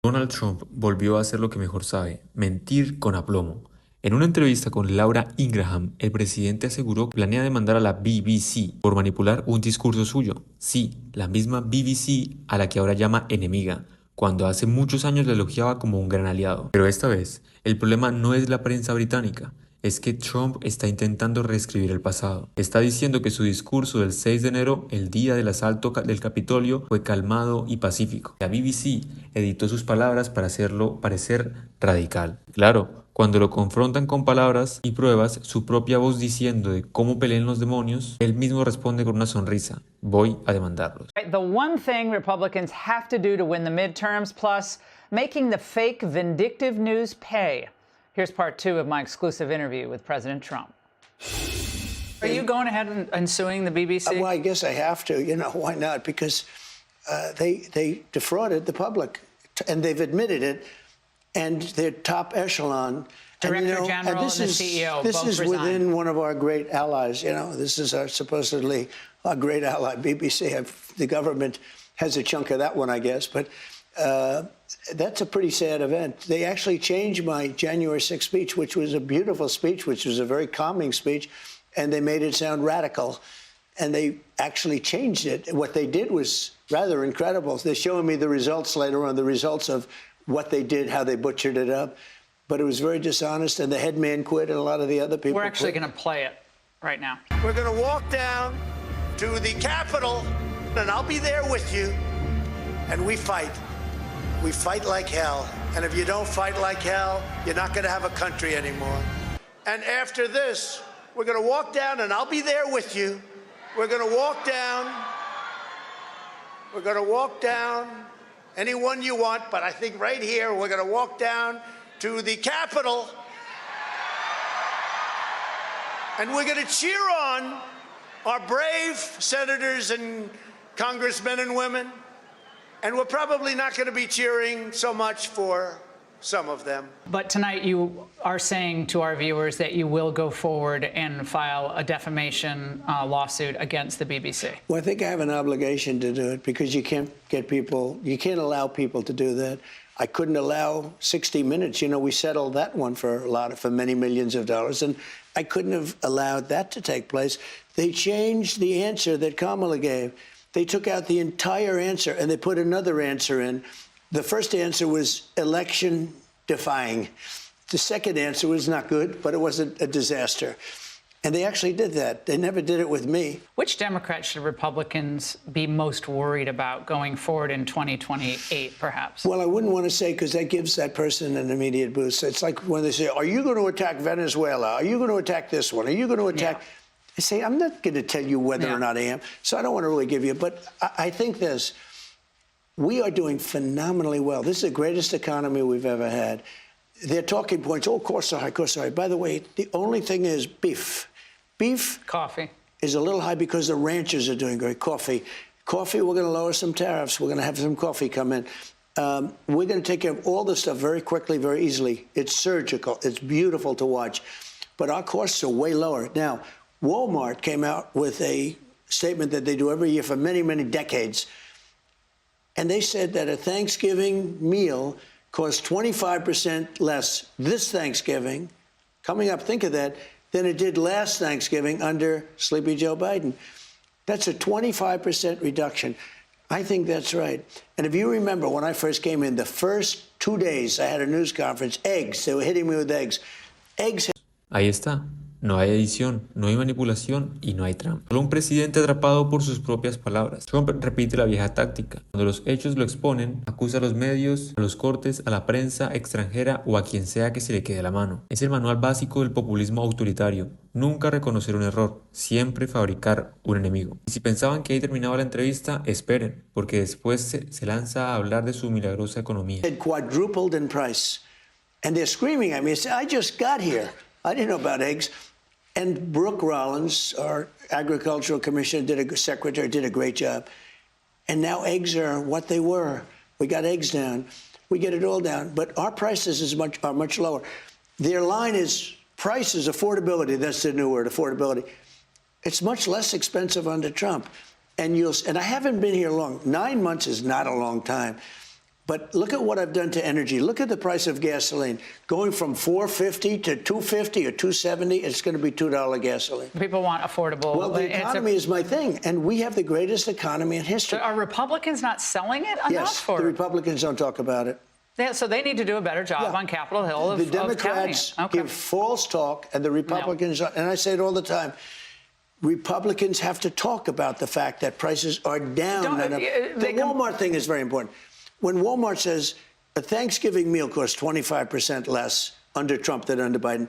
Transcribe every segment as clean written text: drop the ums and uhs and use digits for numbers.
Donald Trump volvió a hacer lo que mejor sabe, mentir con aplomo. En una entrevista con Laura Ingraham, el presidente aseguró que planea demandar a la BBC por manipular un discurso suyo. Sí, la misma BBC a la que ahora llama enemiga, cuando hace muchos años la elogiaba como un gran aliado. Pero esta vez, el problema no es la prensa británica, es que Trump está intentando reescribir el pasado. Está diciendo que su discurso del 6 de enero, el día del asalto del Capitolio, fue calmado y pacífico. La BBC editó sus palabras para hacerlo parecer radical. Claro, cuando lo confrontan con palabras y pruebas, su propia voz diciendo de cómo peleen los demonios, él mismo responde con una sonrisa: voy a demandarlos. The one thing Republicans have to do to win the midterms, plus making the fake vindictive news pay. Here's part 2 of my exclusive interview with President Trump. Are you going ahead and suing the BBC? Well, I guess I have to. You know, why not? Because they defrauded the public, and they've admitted it, and their top echelon. Director General and the CEO This both is resigned. within one of our great allies. You know, this is supposedly our great ally, BBC. The government has a chunk of that one, I guess, but that's a pretty sad event. They actually changed my January 6th speech, which was a beautiful speech, which was a very calming speech, and they made it sound radical, and they actually changed it. What they did was rather incredible. They're showing me the results later on, the results of what they did, how they butchered it up. But it was very dishonest, and the head man quit, and a lot of the other people We're actually quit. going to play it right now. We're going to walk down to the Capitol, and I'll be there with you, and we fight. We fight like hell, and if you don't fight like hell, you're not going to have a country anymore. And after this, we're going to walk down, and I'll be there with you. We're going to walk down. We're going to walk down anyone you want, but I think right here, we're going to walk down to the Capitol, and we're going to cheer on our brave senators and congressmen and women, and we're probably not going to be cheering so much for some of them. But tonight you are saying to our viewers that you will go forward and file a defamation lawsuit against the BBC. Well, I think I have an obligation to do it because you can't allow people to do that. I couldn't allow 60 Minutes. You know, we settled that one for many millions of dollars, and I couldn't have allowed that to take place. They changed the answer that Kamala gave. They took out the entire answer, and they put another answer in. The first answer was election defying. The second answer was not good, but it wasn't a disaster. And they actually did that. They never did it with me. Which Democrats should Republicans be most worried about going forward in 2028, perhaps? Well, I wouldn't want to say, because that gives that person an immediate boost. It's like when they say, are you going to attack Venezuela? Are you going to attack this one? Are you going to attack? Yeah. I say, I'm not going to tell you whether or not I am. So I don't want to really give you, but I think this. We are doing phenomenally well. This is the greatest economy we've ever had. Their talking points, oh, course are high, course are high. By the way, the only thing is beef. Beef coffee is a little high because the ranchers are doing great. Coffee, we're going to lower some tariffs. We're going to have some coffee come in. We're going to take care of all this stuff very quickly, very easily. It's surgical. It's beautiful to watch. But our costs are way lower. Now, Walmart came out with a statement that they do every year for many, many decades. And they said that a Thanksgiving meal costs 25% less this Thanksgiving, coming up, think of that, than it did last Thanksgiving under Sleepy Joe Biden. That's a 25% reduction. I think that's right. And if you remember when I first came in, the first 2 days I had a news conference, eggs, they were hitting me with eggs. Ahí está. No hay edición, no hay manipulación y no hay trampa. Solo un presidente atrapado por sus propias palabras. Trump repite la vieja táctica. Cuando los hechos lo exponen, acusa a los medios, a los cortes, a la prensa extranjera o a quien sea que se le quede la mano. Es el manual básico del populismo autoritario. Nunca reconocer un error, siempre fabricar un enemigo. Y si pensaban que ahí terminaba la entrevista, esperen, porque después se lanza a hablar de su milagrosa economía. It quadrupled in price. And they're screaming at me. I just got here. I didn't know about eggs. And Brooke Rollins, our agricultural commissioner, secretary, did a great job. And now eggs are what they were. We got eggs down. We get it all down. But our prices are much lower. Their line is price is affordability. That's the new word, affordability. It's much less expensive under Trump. And I haven't been here long. 9 months is not a long time. But look at what I've done to energy. Look at the price of gasoline. Going from $4.50 to $2.50 or $2.70, it's going to be $2 gasoline. People want affordable. Well, the economy is my thing, and we have the greatest economy in history. So are Republicans not selling it enough? Yes, the Republicans don't talk about it. Yeah, so they need to do a better job on Capitol Hill of the Democrats give false talk, and the Republicans, and I say it all the time, Republicans have to talk about the fact that prices are down. The Walmart thing is very important. When Walmart says a Thanksgiving meal costs 25% less under Trump than under Biden,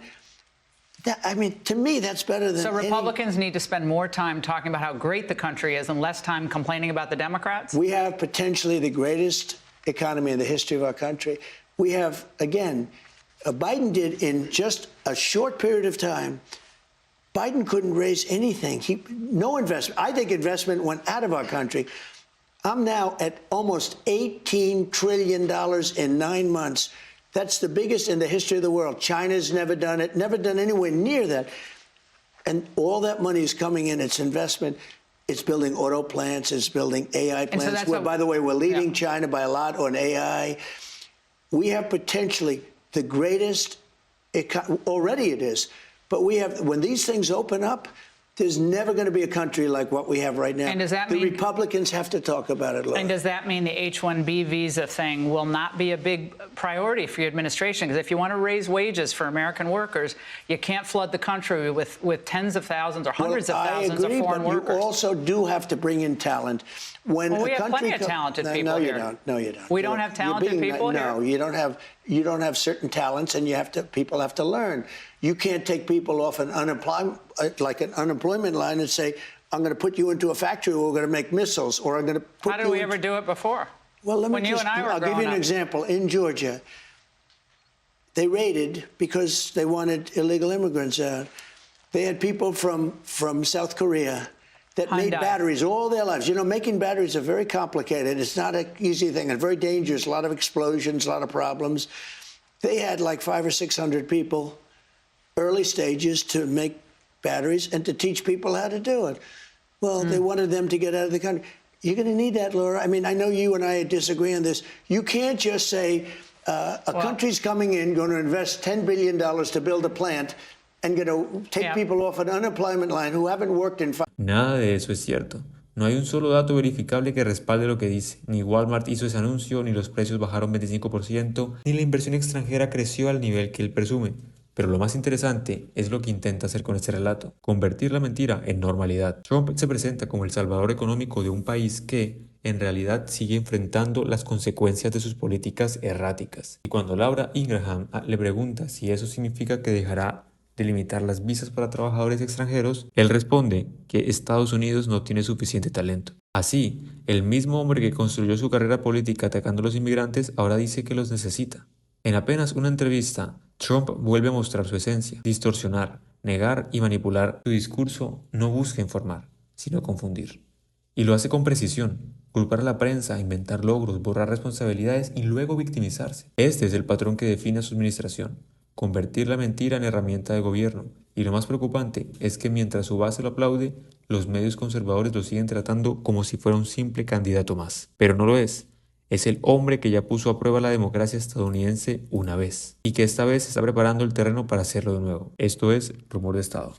to me, that's better than. So Republicans need to spend more time talking about how great the country is and less time complaining about the Democrats? We have potentially the greatest economy in the history of our country. We have, again, Biden did in just a short period of time. Biden couldn't raise anything. No investment. I think investment went out of our country. I'm now at almost $18 trillion in 9 months. That's the biggest in the history of the world. China's never done it, never done anywhere near that. And all that money is coming in. It's investment. It's building auto plants. It's building AI plants. So by the way, we're leading China by a lot on AI. We have potentially the greatest, already it is. But we have, when these things open up, there's never going to be a country like what we have right now. And does that mean the Republicans have to talk about it, Laura. And does that mean the H-1B visa thing will not be a big priority for your administration? Because if you want to raise wages for American workers, you can't flood the country with tens of thousands or hundreds of thousands of foreign workers. You also do have to bring in talent. When we have plenty of talented people here. No, you don't. We don't have talented people here? No, you don't have certain talents, and people have to learn. You can't take people off an unemployment line and say, I'm going to put you into a factory where we're going to make missiles, or I'm going to put you. How did we ever do it before? Well, I'll give you an example. In Georgia, they raided because they wanted illegal immigrants out. They had people from South Korea that made batteries all their lives. You know, making batteries are very complicated. It's not an easy thing. It's very dangerous. A lot of explosions, a lot of problems. They had like 500 or 600 people, early stages, to make batteries and to teach people how to do it. Well, they wanted them to get out of the country. You're going to need that, Laura. I mean, I know you and I disagree on this. You can't just say a country's coming in, going to invest $10 billion to build a plant, and going to take people off an unemployment line who haven't worked in 5 years. Nada de eso es cierto. No hay un solo dato verificable que respalde lo que dice. Ni Walmart hizo ese anuncio, ni los precios bajaron 25%, ni la inversión extranjera creció al nivel que él presume. Pero lo más interesante es lo que intenta hacer con este relato: convertir la mentira en normalidad. Trump se presenta como el salvador económico de un país que, en realidad, sigue enfrentando las consecuencias de sus políticas erráticas. Y cuando Laura Ingraham le pregunta si eso significa que dejará de limitar las visas para trabajadores extranjeros, él responde que Estados Unidos no tiene suficiente talento. Así, el mismo hombre que construyó su carrera política atacando a los inmigrantes ahora dice que los necesita. En apenas una entrevista, Trump vuelve a mostrar su esencia: distorsionar, negar y manipular. Su discurso no busca informar, sino confundir. Y lo hace con precisión: culpar a la prensa, inventar logros, borrar responsabilidades y luego victimizarse. Este es el patrón que define a su administración: convertir la mentira en herramienta de gobierno. Y lo más preocupante es que mientras su base lo aplaude, los medios conservadores lo siguen tratando como si fuera un simple candidato más. Pero no lo es. Es el hombre que ya puso a prueba la democracia estadounidense una vez, y que esta vez está preparando el terreno para hacerlo de nuevo. Esto es Rumor de Estado.